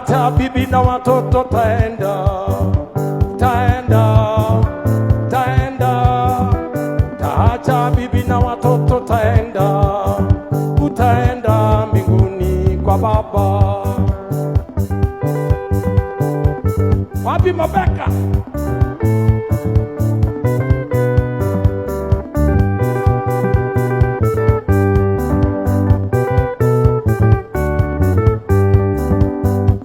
Taacha bibi na watoto taenda, taacha bibi na watoto taenda, utaenda mbinguni kwa Baba. Wapi Mabeka?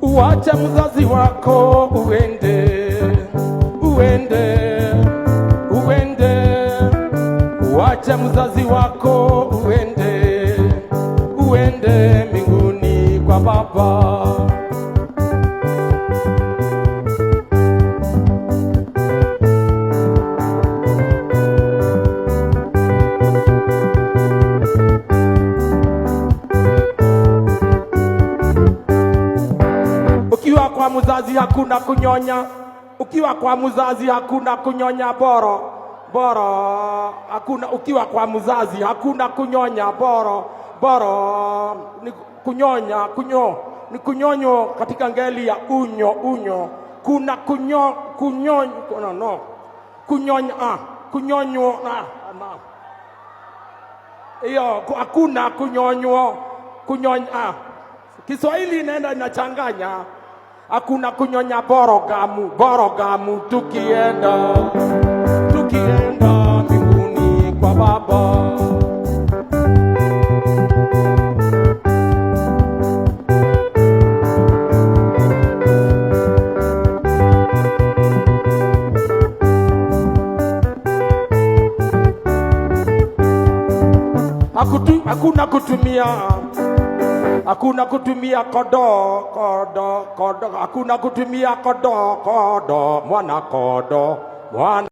Uache mzazi wako uende, uache mzazi wako uende mbinguni kwa Baba. Ukiwa kwa mzazi hakuna kunyonya, ukiwa kwa mzazi hakuna kunyonya boro, hakuna. Ukiwa kwa mzazi hakuna kunyonya boro, ni kunyonya, ni kunyonyo katika ngeli ya unyo, kuna kunyonya, hiyo hakuna kunyonyo. Kiswahili inaenda inachanganya. Hakuna kunyonya borogamu, tukienda mbinguni kwa Baba. Hakuna kutumia kodo, hakuna kutumia kodo, mwana kodo, mwana